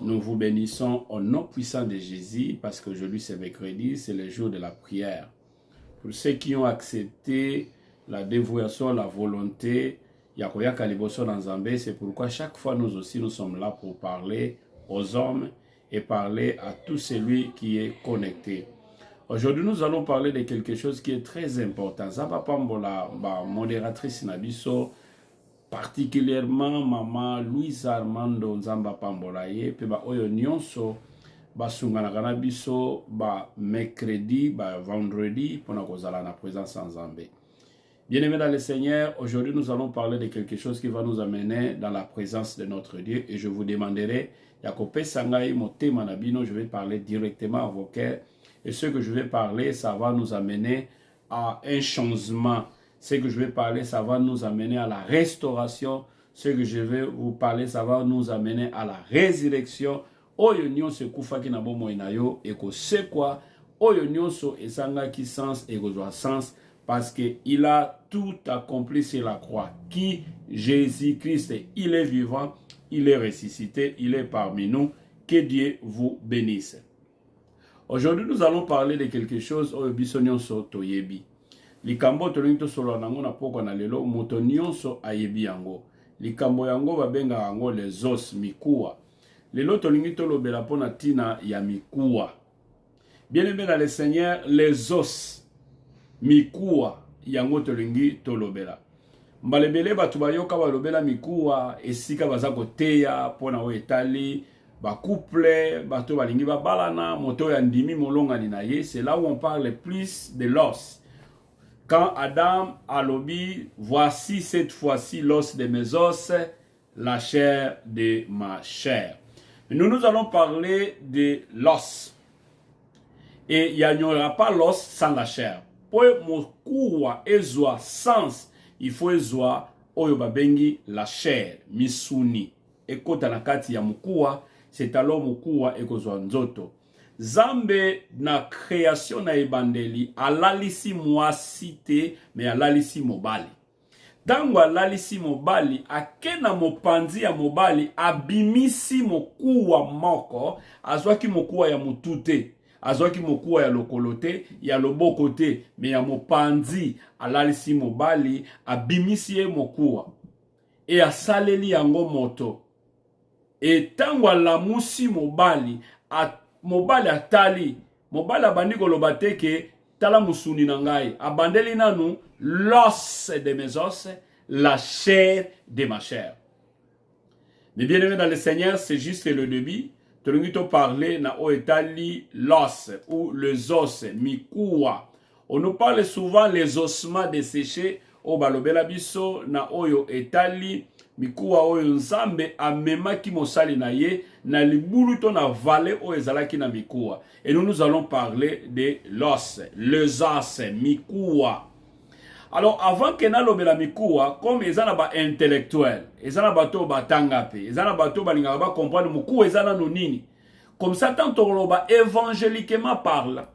Nous vous bénissons au nom puissant de Jésus parce qu'aujourd'hui c'est mercredi, c'est le jour de la prière. Pour ceux qui ont accepté la dévotion, la volonté, Yakoya Kaliboso dans Zambé, c'est pourquoi chaque fois nous aussi nous sommes là pour parler aux hommes et parler à tout celui qui est connecté. Aujourd'hui nous allons parler de quelque chose qui est très important. Zaba Pambola, modératrice Nabiso, particulièrement maman Louise Armando Nzamba Pambolaye pe ba oyo nyonso basungana kana biso ba mercredi ba vendredi pona kozala na présence en Zambé. Bien-aimés dans le Seigneur, aujourd'hui nous allons parler de quelque chose qui va nous amener dans la présence de notre Dieu et je vous demanderai Yakope Sangai Motema Nabino, je vais parler directement à vos cœurs et ce que je vais parler ça va nous amener à un changement. Ce que je vais parler, ça va nous amener à la restauration. Ce que je vais vous parler, ça va nous amener à la résurrection. Oyo nyonso kufa ki na bomo inayo eko c'est quoi? Oyo nyonso esanga ki sens eko doit sens parce que il a tout accompli sur la croix. Qui Jésus-Christ, il est vivant, il est ressuscité, il est parmi nous. Que Dieu vous bénisse. Aujourd'hui, nous allons parler de quelque chose oyo biso nyonso toyebi. Likambo tolingi solo nango na poko na lelo moto nyonso ayebi yango. Likambo yango babenga yango les os mikuwa. Lelo tolingi tolobela pona tina ya mikuwa. Bien-aimé dans le Seigneur, les os mikuwa yango tolingi tolobela. Mbalebele batu bayoka balobela mikuwa esika baza koteya pona o etali ba couple bato balingi babalana moto ya ndimi molongani na ye, c'est là où on parle plus de l'os. Quand Adam a lobby, voici cette fois-ci l'os de mes os, la chair de ma chair. Nous allons parler de l'os. Et il n'y aura pas l'os sans la chair. Pour mokuwa ezwa sens, il faut ezwa oyo babengi la chair, misuni. Ekota na kati ya mokuwa, c'est alors mokuwa ekozwa nzoto. Zambe na création na ebandeli alalisi mwasi te me alalisi mobali. Tango alalisi mobali akena mopanzi ya mobali abimisi mokuwa moko azwaki mokuwa ya mutute azwaki mokuwa ya lokolote ya lobokote me ya mopanzi alalisi mobali abimisi ye mokuwa e asaleli yango moto e tango alamusi mobali mobali atali, mobali abandi koloba te ke tala musuni na ngai, abandeli nanu l'os de mes os, la chair de ma chair. Mais bien aimé dans le Seigneur, c'est juste le début. Tolingi to parler na o etali l'os ou les os mikuwa. On nous parle souvent les ossements desséchés o balobela biso na oyo etali mikuwa oyo nzambe amemaki mosali na ye na libulu to na vallée o ezalaki na mikuwa. Et nous allons parler de l'os, les os mikuwa. Alors avant que na lobela mikuwa, comme ezana ba intellectuel, ezana bato batanga pe, ezana bato balinga ba comprendre mikuwa ezana no nini. Comme ça tant loba évangéliquement parle,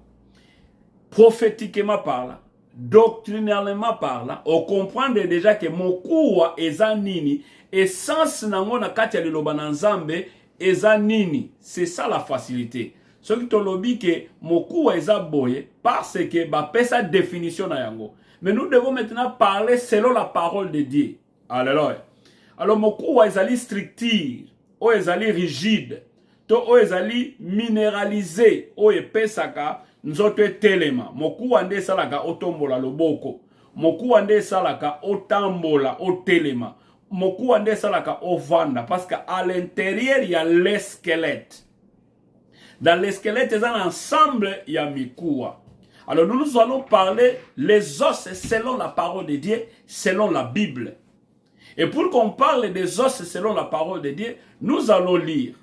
prophétiquement parle, doctrinalement parlant, on comprend déjà que mokuwa eza nini essence nango na kati ya liloba na Nzambe eza nini. C'est ça la facilité. Ce qui to lobi que mokuwa eza boye parce que ba pesa définition na yango. Mais nous devons maintenant parler selon la parole de Dieu. Alléluia. Alors mokuwa ezali structure, o ezali rigide, to o ezali minéralisé, o epesaka nzoto telema. Mokuwa nde salaka otombola loboko. Mokuwa nde salaka otambola otelema. Mokuwa nde salaka ovanda parce qu'à l'intérieur il y a le squelette. Dans le squelette il y a un ensemble il y a mikuwa. Alors nous allons parler les os selon la parole de Dieu, selon la Bible. Et pour qu'on parle des os selon la parole de Dieu, nous allons lire.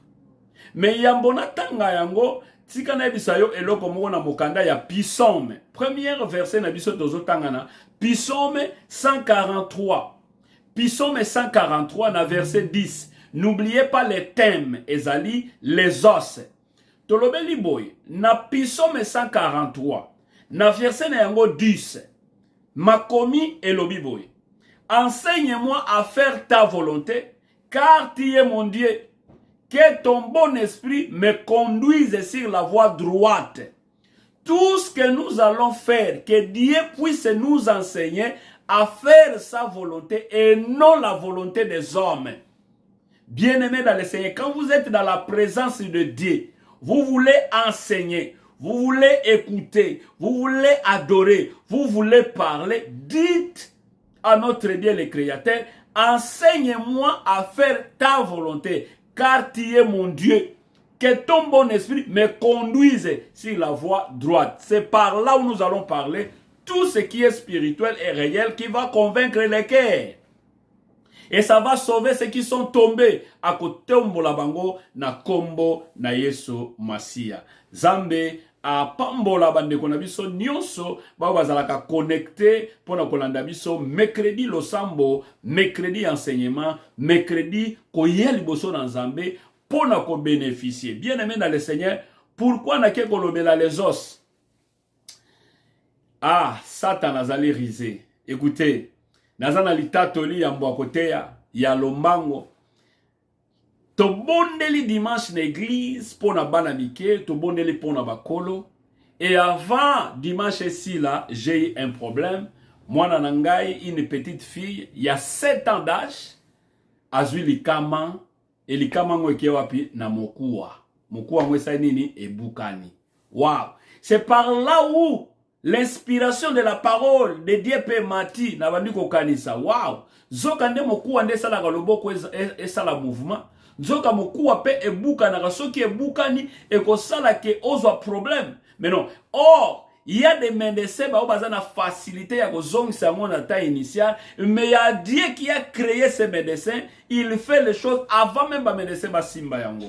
Mais yambona tanga yango tika na bisayo eloko moko na mokanda ya Psaume. Premier verset na biso tozo tangana. Psaume 143. Psaume 143 na verset 10. N'oubliez pas les thèmes ezali les os. Tolobeli boy na Psaume 143 na verset na yango 10. Makomi elobi boy. Enseigne-moi à faire ta volonté car tu es mon Dieu. que ton bon esprit me conduise sur la voie droite. Tout ce que nous allons faire, que Dieu puisse nous enseigner à faire sa volonté et non la volonté des hommes. Bien-aimés dans le Seigneur, quand vous êtes dans la présence de Dieu, vous voulez enseigner, vous voulez écouter, vous voulez adorer, vous voulez parler, dites à notre Dieu le Créateur, enseigne-moi à faire ta volonté, car tu es mon Dieu. Que ton bon esprit me conduise sur la voie droite. C'est par là où nous allons parler tout ce qui est spirituel et réel qui va convaincre les cœurs. Et ça va sauver ceux qui sont tombés à côté de bango na kombo na Yesu Masia. Zambe a pambola bande kona biso nyonso ba bazalaka connecté pona kolanda biso mercredi losambo, mercredi enseignement, mercredi koyeli liboso na Nzambe pona ko bénéficier. Bien-aimé dans le Seigneur, pourquoi na ke kolobela les os? Ah, Satan azali risé. Écoutez, nazana litatoli ya mbwakoteya ya lombango. Tobondeli dimanche na église pour na bana mike, tobondeli pour na bakolo. Et avant dimanche ici là, j'ai eu un problème. Moi nanangai, une petite fille, il y a 7 ans d'âge, azui likama, et likama ngweke wapi na mokuwa. Mokuwa mwesa nini e bukani. Wow! C'est par là où l'inspiration de la parole de Dieu peut mati na bandi ko kanisa. Wow! Zoka nde mokuwa nde sala galoboko e sala mouvement. Zoka mokuwa pe e buka na soki e bukani e ko sala ke ozwa problème. Mais non. Or, il y a des médecins qui ont la facilité à kozongisa mon état initial, mais il y a Dieu qui a créé ces médecins, il fait les choses avant même les médecins basimba yango.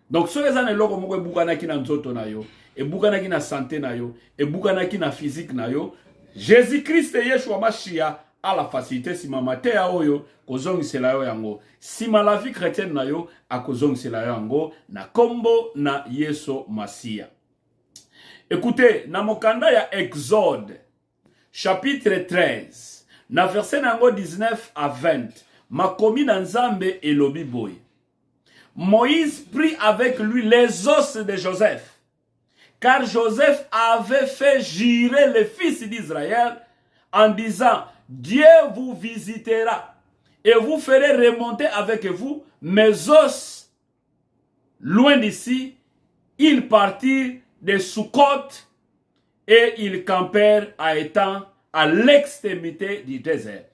Donc ceux qui ont le logo moko bukana ki na nzoto na yo, e bukana ki na santé na yo, e bukana ki na physique na yo, Jésus-Christ Yeshua Mashiach a la facilité si mamate ya oyo kozongisela yo yango. Si la vie chrétienne na yo a kozongisela yo yango na kombo na Yesu Mashiach. Écoutez, na mokanda ya Exode, chapitre 13, na verset nango 19 à 20, makomi na Nzambe elobi boy. Moïse prit avec lui les os de Joseph, car Joseph avait fait jurer les fils d'Israël en disant, Dieu vous visitera et vous ferez remonter avec vous mes os. Loin d'ici, ils partirent de Sukkot et ils campèrent à Étang à l'extrémité du désert.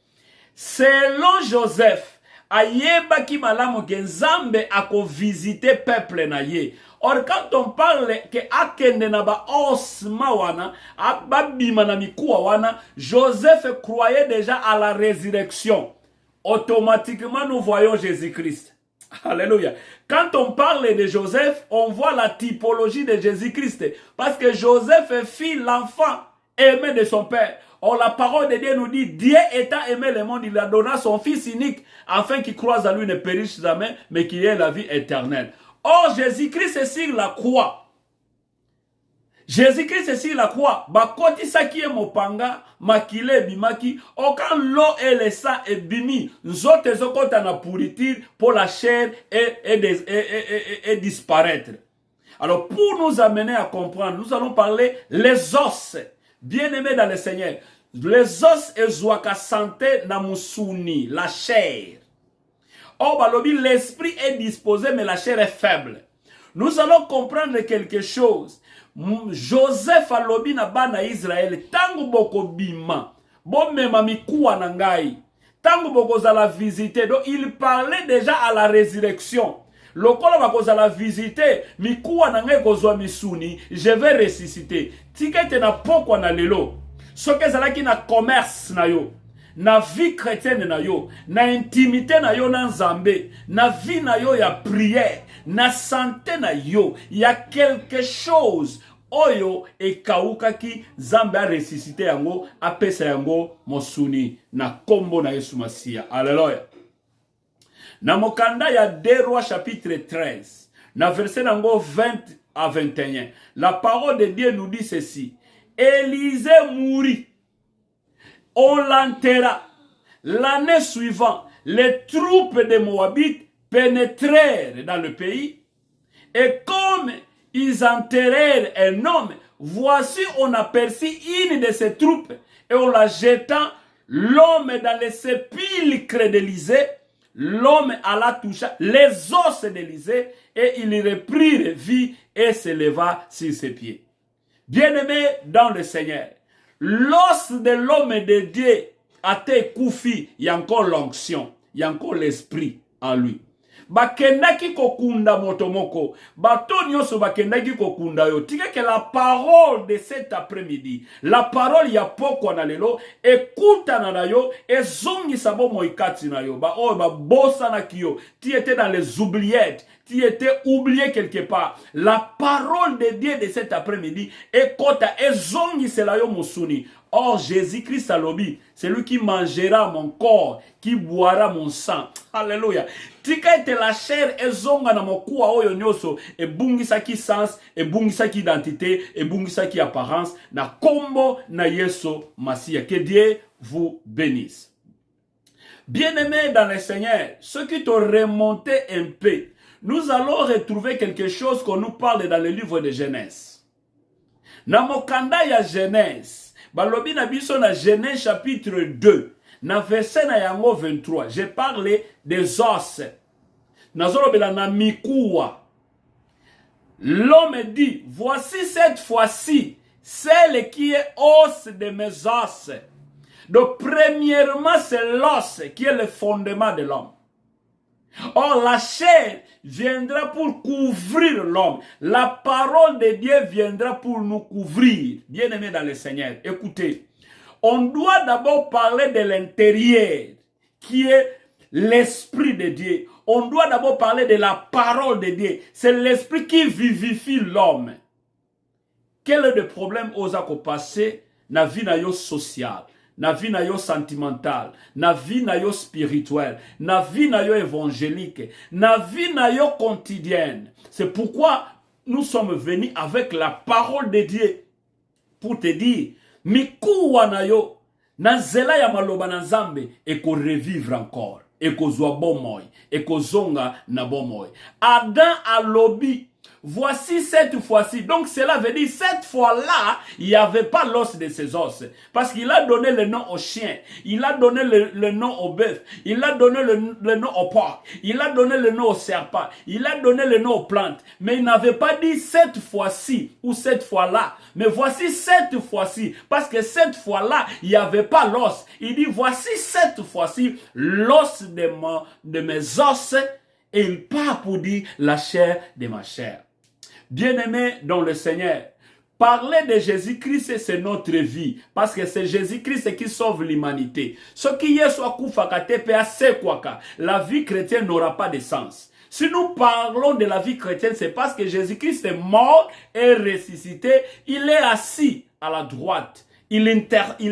Selon Joseph, ayebaki malamu ke Nzambe ako visiter peuple na ye. Or quand on parle que akende na ba osma wana, ababima na mikuwa wana, Joseph croyait déjà à la résurrection. Automatiquement nous voyons Jésus-Christ. Alléluia. Quand on parle de Joseph, on voit la typologie de Jésus-Christ. Parce que Joseph fit l'enfant aimé de son père. Or, la parole de Dieu nous dit, Dieu étant aimé le monde, il a donné son fils unique, afin qu'il croise à lui ne périsse jamais, mais qu'il ait la vie éternelle. Or, Jésus-Christ est sur la croix. Jésus-Christ est sur la croix. Bakoti saki e mopanga, makile bimaki, aucun l'eau et le sang est bimi. Nzote zokota na pourriture pour la chair et disparaître. Alors, pour nous amener à comprendre, nous allons parler les os. Bien-aimés dans le Seigneur. Les os et zouaka santé na musuni, la chair. Oh, balobi, l'esprit est disposé, mais la chair est faible. Nous allons comprendre quelque chose. Joseph alobi na bana Israël tangu boko bima bo mema mikuwa na ngai tangu boko za la visiter. Donc il parlait déjà à la résurrection. Lokola bako za la visiter mikuwa na ngai kozwa misuni, je vais ressusciter. Tikete na pokwa na lelo soke zalaki na commerce na yo, na vie chrétienne na yo, na intimité na yo na Nzambe, na vie na yo ya prière, na santé na yo, il y a quelque chose oyo e kaukaki Nzambe a ressuscité yango, a pesa yango mosuni na kombo na Yesu Masia. Alléluia. Na mokanda ya 2 Rois chapitre 13, na verset nango 20 à 21, la parole de Dieu nous dit ceci. Élisée mourit. On l'enterra. L'année suivante, les troupes de Moabites pénétrèrent dans le pays, et comme ils enterrèrent un homme, voici on aperçut une de ses troupes, et on la jeta l'homme dans les sépulcres d'Élysée. L'homme alla toucher les os d'Élysée, et il reprit vie et se leva sur ses pieds. Bien-aimé dans le Seigneur, l'os de l'homme de Dieu a été couffé, il y a encore l'onction, il y a encore l'esprit en lui. Bakendaki kokunda motomoko, bato nyonso bakendaki kokunda yo. Tika que la parole de cet après-midi, la parole ya poko na lelo, écoute na yo, et zongi sabo moikati na yo. Ba oh ba bossa na kiyo, tu étais dans les oubliettes, tu étais oublié quelque part. La parole de Dieu de cet après-midi, écoute et zongi sela yo musuni. Or, Jésus-Christ a lobby, c'est lui qui mangera mon corps, qui boira mon sang. Alléluia. Tika ete la chair ezonga na mokuwa oyo nyoso, e bungisa ki sens, e bungisa ki identité, e bungisa ki apparence, na kombo na Yesu Masia. Que Dieu vous bénisse. Bien-aimés dans le Seigneur, ceux qui t'ont remonté un peu, nous allons retrouver quelque chose qu'on nous parle dans le livre de Genèse. Na mokanda ya Genèse, balobi na biso na Genèse chapitre 2, na verset na yango 23, j'ai parlé des os. Nazolobela na mikuwa. L'homme dit, voici cette fois-ci, celle qui est os de mes os. Donc premièrement, c'est l'os qui est le fondement de l'homme. Or, la chair viendra pour couvrir l'homme. La parole de Dieu viendra pour nous couvrir. Bien-aimés dans le Seigneur, écoutez. On doit d'abord parler de l'intérieur, qui est l'esprit de Dieu. On doit d'abord parler de la parole de Dieu. C'est l'esprit qui vivifie l'homme. Quel est le problème aux passé na vie na yo sociale? Na vie na yo sentimental, na vie na yo spirituel, na vie na yo évangélique, na vie na yo quotidienne. C'est pourquoi nous sommes venus avec la parole de Dieu pour te dire, mikuwa na yo, na zela ya maloba na Nzambe, et qu'on revivre encore, et qu'on soit bon moi, et qu'on zonga na bon moi. Adam a lobby. Voici cette fois-ci. Donc cela veut dire cette fois-là, il n'y avait pas l'os de ses os. Parce qu'il a donné le nom au chien. Il a donné le nom au bœuf. Il a donné le nom au porc. Il a donné le nom au serpent. Il a donné le nom aux plantes. Mais il n'avait pas dit cette fois-ci ou cette fois-là. Mais voici cette fois-ci. Parce que cette fois-là, il n'y avait pas l'os. Il dit voici cette fois-ci l'os de mes os. Et il part pour dire la chair de ma chair. Bien-aimés dans le Seigneur, parler de Jésus-Christ, c'est notre vie. Parce que c'est Jésus-Christ qui sauve l'humanité. Ce qui est soit la vie chrétienne n'aura pas de sens. Si nous parlons de la vie chrétienne, c'est parce que Jésus-Christ est mort et ressuscité. Il est assis à la droite. Il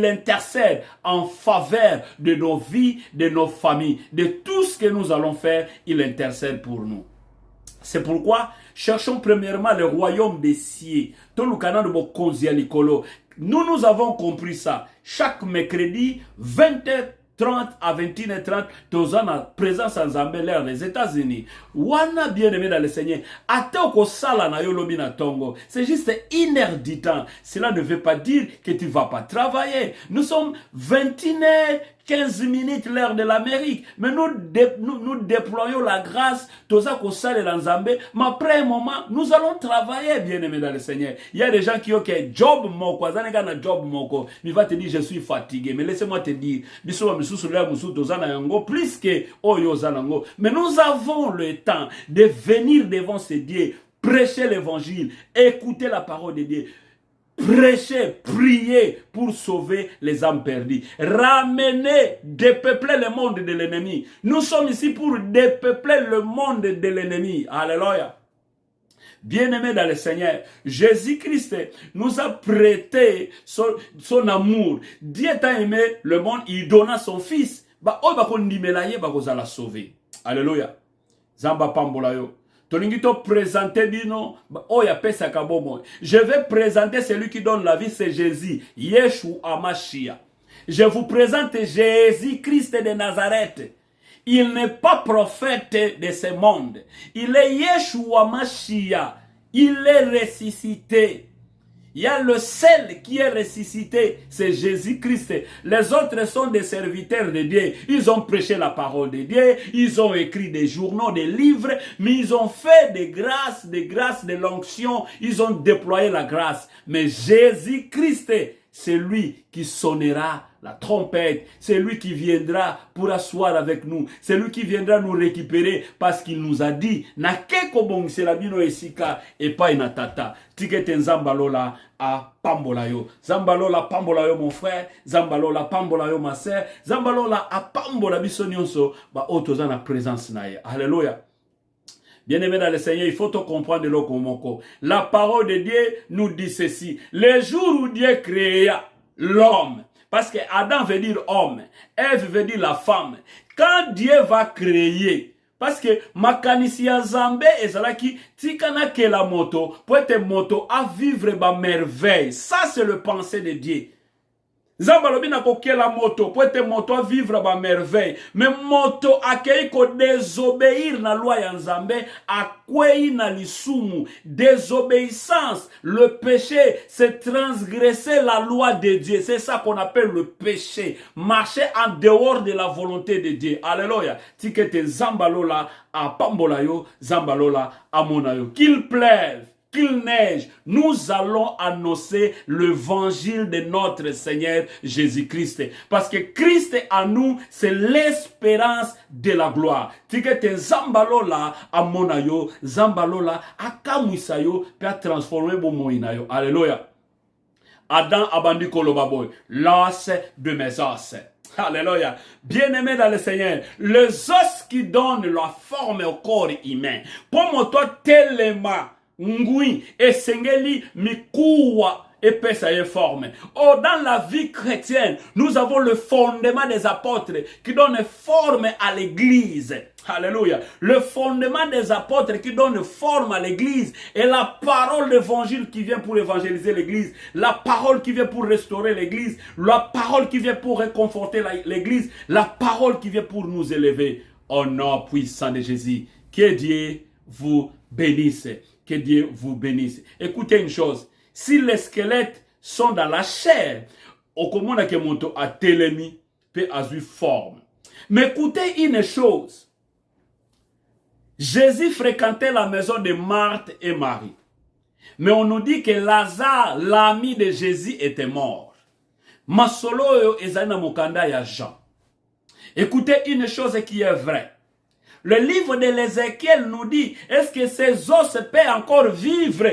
intercède en faveur de nos vies, de nos familles, de tout ce que nous allons faire. Il intercède pour nous. C'est pourquoi, cherchons premièrement le royaume des cieux. Nous avons compris ça. Chaque mercredi, 20h30 à 21h30, tous en présence en Zambie, les États-Unis. Wana bien-aimé dans le Seigneur. C'est juste 1 heure du temps. Cela ne veut pas dire que tu ne vas pas travailler. Nous sommes 21h. 15 minutes l'heure de l'Amérique. Mais nous déployons la grâce. Mais après un moment, nous allons travailler, bien-aimés dans le Seigneur. Il y a des gens qui ont un job moko. Mais va te dire, je suis fatigué. Mais laissez-moi te dire, plus que Oyo. Mais nous avons le temps de venir devant ce Dieu, prêcher l'évangile, écouter la parole de Dieu. Prêcher, prier pour sauver les âmes perdues. Ramener, dépeupler le monde de l'ennemi. Nous sommes ici pour dépeupler le monde de l'ennemi. Alléluia. Bien-aimés dans le Seigneur, Jésus-Christ nous a prêté son amour. Dieu a aimé le monde, il donna son fils. Alléluia. Zamba Pambolayo. Je vais présenter celui qui donne la vie, c'est Jésus, Yeshua Mashiach. Je vous présente Jésus-Christ de Nazareth. Il n'est pas prophète de ce monde. Il est Yeshua Mashiach. Il est ressuscité. Il y a le seul qui est ressuscité, c'est Jésus-Christ. Les autres sont des serviteurs de Dieu. Ils ont prêché la parole de Dieu, ils ont écrit des journaux, des livres, mais ils ont fait des grâces, de l'onction, ils ont déployé la grâce. Mais Jésus-Christ, c'est lui qui sonnera la trompette, c'est lui qui viendra pour asseoir avec nous, c'est lui qui viendra nous récupérer parce qu'il nous a dit na keko bongsela bino esika et pas inatata tikete nzambalola a pambola yo zambalola pambola yo mon frère, zambalola pambola yo ma sœur, zambalola a pambola biso nyonso ba otoza na présence na ye. Alléluia. Bien-aimé dans le Seigneur, il faut te comprendre le komoko. La parole de Dieu nous dit ceci. Le jour où Dieu créa l'homme, parce que Adam veut dire homme, Ève veut dire la femme. Quand Dieu va créer, parce que makanisi ya Nzambe ezalaki tikana ke la moto, pour être moto à vivre ba merveille. Ça c'est le pensée de Dieu. Zambalobi na kokela moto, pour être moto à vivre ba merveille. Mais moto akei ko désobéir na loi ya Nzambe, akwei na lisumu. Désobéissance, le péché, c'est transgresser la loi de Dieu. C'est ça qu'on appelle le péché. Marcher en dehors de la volonté de Dieu. Alléluia. Tikete Zambalola a Pambolayo, Zambalola a Monayo. Qu'il pleuve, qu'il neige, nous allons annoncer l'évangile de notre Seigneur Jésus-Christ. Parce que Christ en nous, c'est l'espérance de la gloire. Tikete Zambalola a Monayo, Zambalola a Kamuisayo, puis a transformé Momoinayo. Alléluia. Adam abandi kolobaboy, l'os de mes os. Alléluia. Bien-aimé dans le Seigneur, les os qui donnent la forme au corps humain. Pour moi, toi, tellement ngui esengeli mikuwa épaisse et forme. Oh, dans la vie chrétienne, nous avons le fondement des apôtres qui donne forme à l'église. Alléluia. Le fondement des apôtres qui donne forme à l'église est la parole d'évangile qui vient pour évangéliser l'église, la parole qui vient pour restaurer l'église, la parole qui vient pour réconforter l'église, la parole qui vient pour nous élever. Au nom puissant de Jésus, que Dieu vous bénisse. Que Dieu vous bénisse. Écoutez une chose. Si les squelettes sont dans la chair, au comment que monto a télémi peut avoir forme. Mais écoutez une chose. Jésus fréquentait la maison de Marthe et Marie. Mais on nous dit que Lazare, l'ami de Jésus, était mort. Masolo ezana mokanda ya Jean. Écoutez une chose qui est vraie. Le livre de l'Ézéchiel nous dit, est-ce que ces os peuvent encore vivre?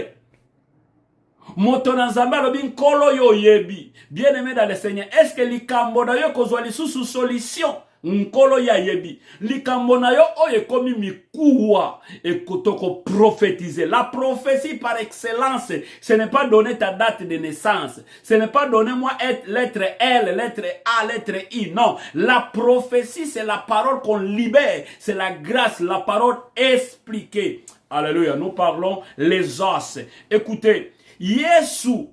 Bien-aimé dans le Seigneur, est-ce que likambo na yo kozwa lisusu solution? Nkolo ya yebi. Likambo na yo oye komi mikuwa ekotoko prophétiser. La prophétie par excellence, ce n'est pas donner ta date de naissance. Ce n'est pas donner moi lettre L, lettre A, lettre I. Non. La prophétie, c'est la parole qu'on libère. C'est la grâce, la parole expliquée. Alléluia. Nous parlons les os. Écoutez. Yesu,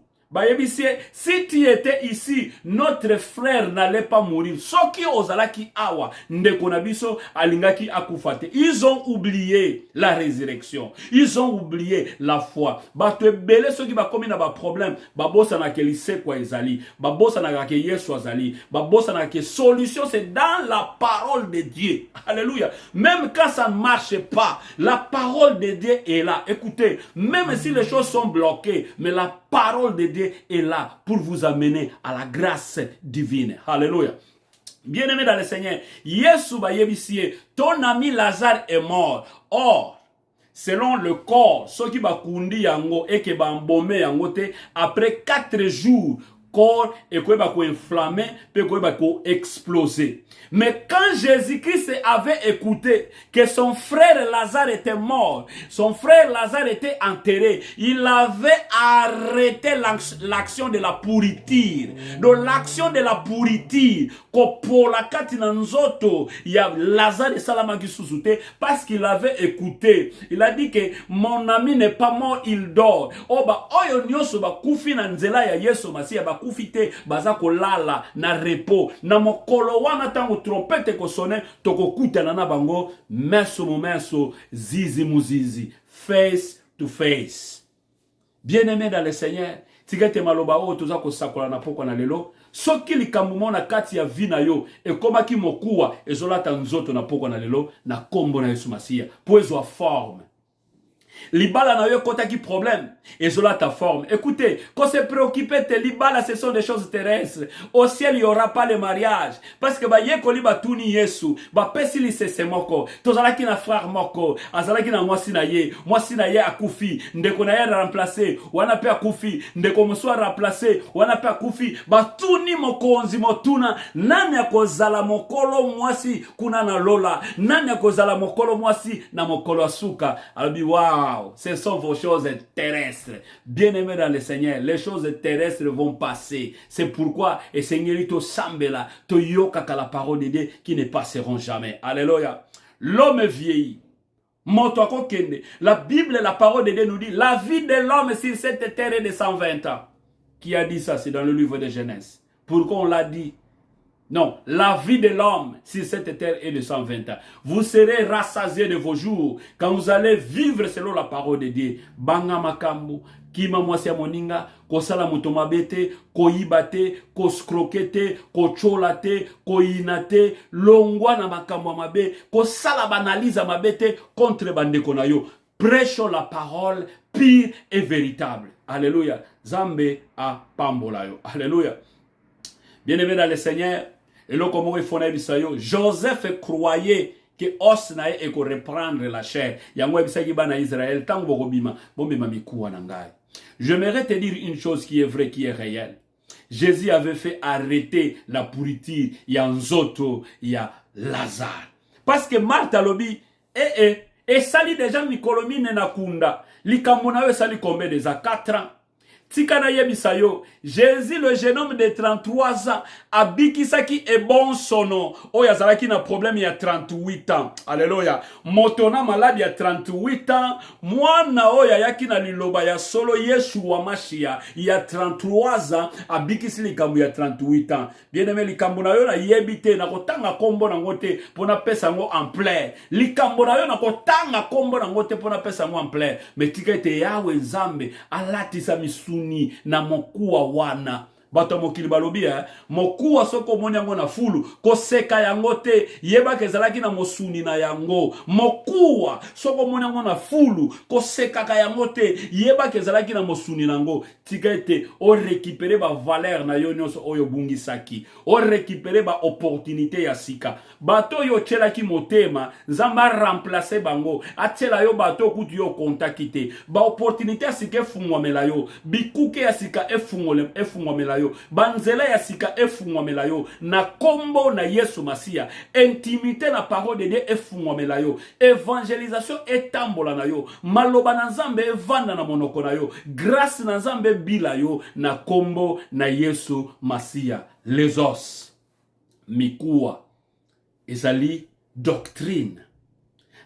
si tu étais ici, notre frère n'allait pas mourir. Soki ozalaki awa, ndekonabiso alingaki akufate. Ils ont oublié la résurrection. Ils ont oublié la foi. Batwe bele soki ba komi na ba problème, ba bossa na ke lise kwa ezali, ba bossa na ke Yesu azali, ba bossa na ke solution c'est dans la parole de Dieu. Alléluia. Même quand ça ne marche pas, la parole de Dieu est là. Écoutez, même si les choses sont bloquées, mais la parole de Dieu est là pour vous amener à la grâce divine. Alléluia. Bien-aimé dans le Seigneur, Yesu ba yebisie, ton ami Lazare est mort. Or, selon le corps, ceux qui ba kundi yango et que ba mbome yango te, après 4 jours, corps et quoi ba ko inflammé, peut quoi ba ko exploser. Mais quand Jésus-Christ avait écouté que son frère Lazare était mort, son frère Lazare était enterré, il avait arrêté l'action de la pourriture. Donc l'action de la pourriture, pour la katina nzoto, il y a Lazare et Salamaki Susute, parce qu'il avait écouté. Il a dit que mon ami n'est pas mort, il dort. Oh ba oyo nyoso ba kufi na nzela ya Yesu Masiya ba bakufi te baza kolala na repos na mokolo wana tango trompete kosone tokokutana na bango meso mo meso zizi muzizi face to face. Bien-aimé dans le Seigneur, tigete maloba o toza kosakola na poko na lelo soki likambo mona kati ya vi na yo ekomaki mokuwa ezolata nzoto na poko na lelo na kombo na Yesu Masiya po ezwa forme. Libala na yo kotaki problème et cela ta forme. Écoutez, quand se préoccuper de libala, ce sont des choses terrestres. Au ciel, il n'y aura pas le mariage. Parce que ba yeko li batuni Yesu, ba pesili se moko. Tozalaki na frère moko, azalaki na mwasi na ye akufi, ndeko na ye remplacer, wana pe akufi, ndeko moswa remplacer, wana pe akufi, batuni mokonzi motuna, nani akozala mokolo mwasi kuna na lola, nani akozala mokolo mwasi na mokolo asuka. Albi wow. Ce sont vos choses terrestres. Bien-aimés dans le Seigneur, les choses terrestres vont passer. C'est pourquoi, et Seigneur, to sambela, to yokaka la parole de Dieu qui ne passeront jamais. Alléluia. L'homme vieillit. La Bible, la parole de Dieu nous dit, la vie de l'homme sur cette terre est de 120 ans. Qui a dit ça? C'est dans le livre de Genèse. Pourquoi on l'a dit? Non, la vie de l'homme sur cette terre est de 120 ans. Vous serez rassasiés de vos jours quand vous allez vivre selon la parole de Dieu. Banga makambu, kima mwasi ya moninga, kosala mutomabete, koibate, koskrokete, kocholate, koinate, longwa na makambu mabe, kosala banaliza mabete contre bandeko na yo. Prêchons la parole pure et véritable. Alléluia. Zambe a pambolayo. Alléluia. Bien-aimé dans le Seigneur, et là, comme il faut Joseph croyait que os na e ko reprendre la chair. Yango ebisaki bana Israël tango bokobima bombema mikuwa na ngai. J'aimerais te dire une chose qui est vraie, qui est réelle. Jésus avait fait arrêter la pourriture, il y a Nzoto, il y a Lazare. Parce que Marthe lobi et sali déjà mikolomine na kunda. Likambo na yo sali combien déjà 4 ans. Tikana yebisayo, Jésus le jeune homme de 33 ans, abikisaki e bon sono. Oya zalaki na problème il y a 38 ans. Alléluia. Motona malade il y a 38 ans. Mwana oya yaki na liloba ya solo Yeshua Mashia il y a 33 ans, abikisi likambu il y a 38 ans. Bien-aimé likambu na yo na yebite na kotanga kombo na ngote pona pesa ngo en plein. Likambu na yo na kotanga kombo na ngote pona pesa ngo en plein. Mais tikete yawe nzambe alati sa misu na mokuwa wana bato mokili balobi mokuwa soko moni yango na fulu koseka yango te yeba kezalaki na mosuni na yango mokuwa soko moni yango na fulu koseka ka yango te yeba kezalaki na mosuni nango tika ete o récupérer ba valeur na yo nyonso oyo bungisaki o récupérer ba opportunité ya sika bato yo tchelaki motema nzamba remplacer bango atela yo bato kutu yo kontakite ba opportunité ya sika efungwamela yo bikuke ya sika efungwamela yo banzela ya sika efungwamela yo na kombo na Yesu Masiya intimité na parole de Dieu efungwamela yo évangélisation etambola na yo maloba na Nzambe evanda na monoko na yo grâce na Nzambe bila yo na kombo na Yesu Masiya. Les os mikuwa ezali doctrine,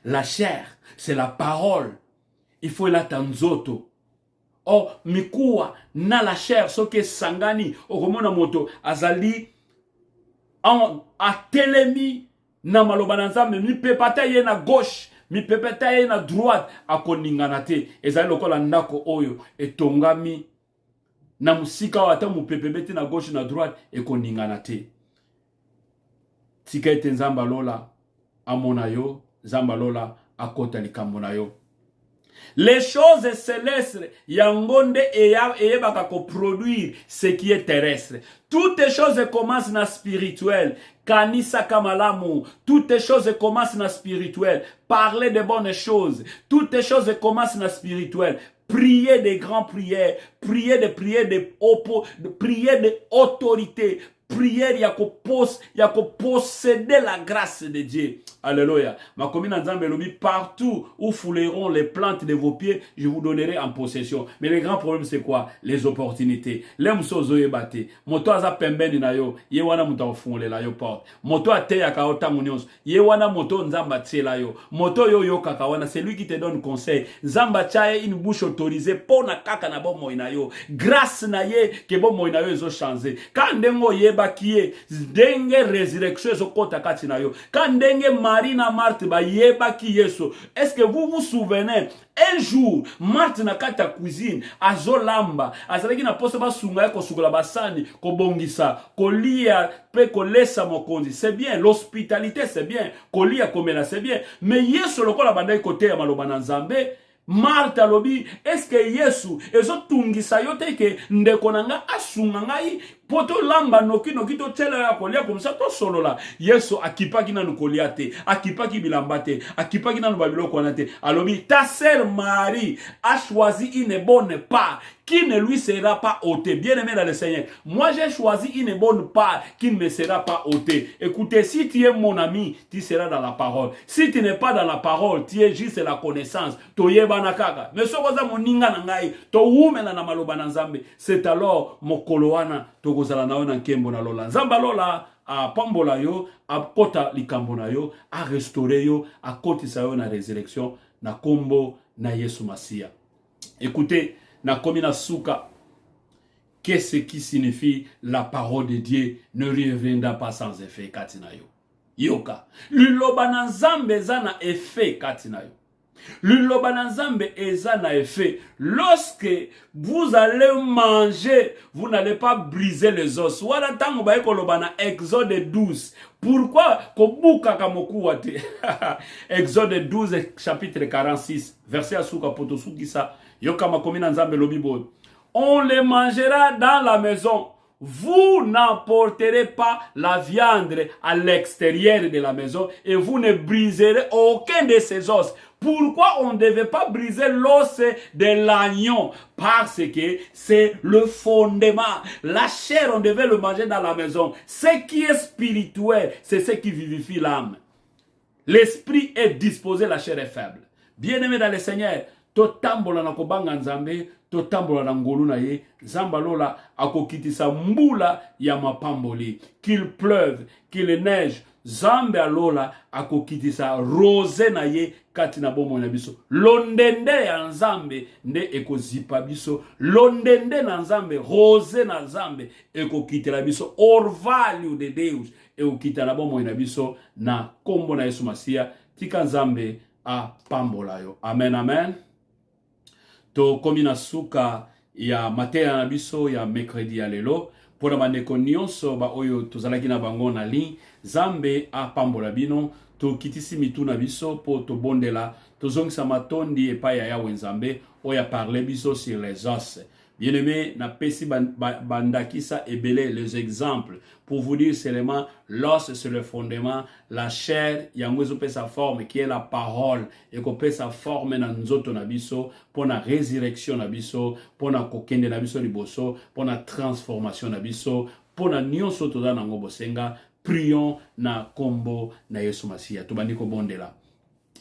la chair c'est la parole, il faut la tanzoto. Oh, mikuwa na la chair soke sangani okomona moto azali a telemi na maloba na Nzambe mi pepata ye na gauche mi pepata ye na droite akoningana te ezali lokola ndako oyo etongami na musika wata mu pepebeti na gauche na droite ekoningana te. Tika ete Nzamba lola amona yo, Nzamba lola akota likambo na yo. Les choses célestes, yangonde eyebaka ko produire ce qui est terrestre. Toutes les choses commencent na spirituel. Kanisa kamalamu. Toutes les choses commencent na spirituel. Parler de bonnes choses. Toutes les choses commencent na spirituel. Prier des grandes prières. Prier de prières de prier de autorité. prière ya posséder la grâce de Dieu. Alléluia. Ma commune Nzambe lobi, partout où fouleront les plantes de vos pieds, je vous donnerai en possession. Mais le grand problème c'est quoi? Les opportunités. Les mousso yebate. Moto aza pembeni na yo, ye wana muta ofungole la yo porte. Moto ate ya kaota munyos, ye wana moto nzamba tshela yo. Moto yo yo kaka wana, c'est lui qui te donne conseil. Nzamba tchaye une bouche autorisée pour na kaka na bo moina yo. Grâce na ye ke bo moina yo ezo changer. Kandengo yeba kiye, denge résurrection ezo kota kati na yo. Kandenge Marina Marthe ba yeba ki yeso. Est-ce que vous vous souvenez? Un jour, Marthe na kata cuisine, azolamba, azalaki na posa ba sunga ko sukula basani, ko bongisa, ko lia, pe ko lesa mokonzi. C'est bien, l'hospitalité c'est bien, ko lia komela c'est bien. Mais yeso lokola bandai kote ya maloba na Nzambe, Marthe alobi, est-ce que Yesu ezo tungisa yote ke ndeko nanga asunga ngai poto lamba noki to tela ya kolia comme ça to solo la. Yesu akipaki na nukolia te, akipaki bilamba te, akipaki na nubabilo kwana te. Alobi, ta sœur Marie a choisi une bonne part qui ne lui sera pas ôtée. Bien-aimé dans le Seigneur, moi j'ai choisi une bonne part qui ne me sera pas ôtée. Écoutez, si tu es mon ami, tu seras dans la parole. Si tu n'es pas dans la parole, tu es juste la connaissance. Mais ce que mon ninga nangai, to wumela na maloba na Nzambe, c'est alors mokoloana to gozala na ona nkembo na lola. Nzamba lola a pambola yo, a kota likambo na yo, a restaurer yo, a kotisa yo na résurrection na kombo na Yesu Masia. Écoutez, na komina suka, qu'est-ce qui signifie la parole de Dieu ne reviendra pas sans effet katina yo. Yoka. Liloba na Nzambe za na effet katina yo. Liloba na Nzambe eza na effet. Lorsque vous allez manger, vous n'allez pas briser les os. Wala tango ba ekoloba na Exode 12. Pourquoi kobuka kamoku wate? Exode 12 chapitre 46 verset asuka potosuki sa. Yoka makomina Nzambe lobibo. On les mangera dans la maison. Vous n'emporterez pas la viande à l'extérieur de la maison et vous ne briserez aucun de ses os. Pourquoi on ne devait pas briser l'os de l'agneau? Parce que c'est le fondement. La chair, on devait le manger dans la maison. Ce qui est spirituel, c'est ce qui vivifie l'âme. L'esprit est disposé, la chair est faible. Bien-aimé dans le Seigneur, totambola na kobanga Nzambe, totambola na ngolu na ye, Nzamba lola akokitisa mbula ya mapamboli. Qu'il pleuve, qu'il neige, Nzambe alola akokitisa rose na ye katina bomo na biso. Londende ya Nzambe nde ekozipa biso. Londende na Nzambe, rose na Nzambe ekokitela biso. Orvalio de Deus ekokitela na bomo na biso na kombo na Yesu Masia. Tika Nzambe a pambola yo. Amen, amen. To komina suka ya mateya na biso ya mercredi ya lelo. Pona bandeko nyonso ba oyo tozalaki na bango na ligne, Nzambe a pambola bino. To kitisi mitu na biso po to bondela. To zongisa matondi epai ya Yawe Nzambe oya parle biso sur les os. Bien-aimé, na pesi bandakisa ebele les exemples pour vous dire seulement l'os c'est le fondement, la chair yango ezo pesa forme qui est la parole et ko pesa forme na nzoto na biso pour na résurrection na biso, pour na kokende na biso liboso, pour na transformation na biso, pour na nyonso toza nango bosenga. Prions na kombo na Yesu Masia. Tobandi ko bondela.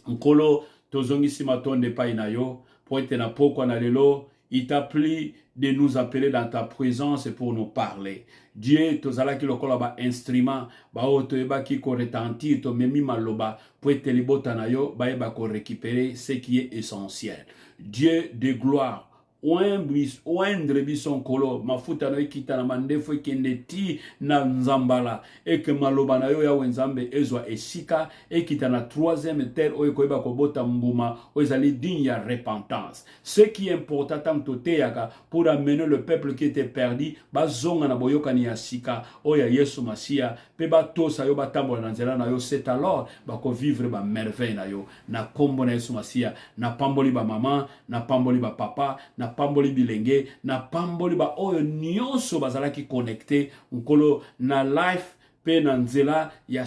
Nkolo tozongisi matonde pa na yo, po ete na pokwa na lelo. Il t'a plu de nous appeler dans ta présence pour nous parler. Dieu, tozala ki lokola ba instrument, ba oto eba ki ko retentir, to memi maloba, pour te libota na yo, ba eba ko récupérer ce qui est essentiel. Dieu de gloire, oindre bison kolo, mafuta no ikita na mandefo ikendeti na Nzambala, et que maloba na yo ya Nzambe ezwa esika, et kita na troisième terre, oye koeba kobota mbuma, oezali digne ya repentance. Ce qui est important tant toteyaka, pour amener le peuple qui était perdu, ba zonga na boyoka ni ya sika, oya Yesu Masia, pe ba tosa yo ba tambola na nzela na yo, c'est alors, ba ko vivre ba merveille na yo, na kombo na Yesu Masia, na pamboli ba maman, na pamboli ba papa, na pamboli bilenge, na pamboli ba oyo nyonso bazalaki connecté, nkolo na life pe na nzela ya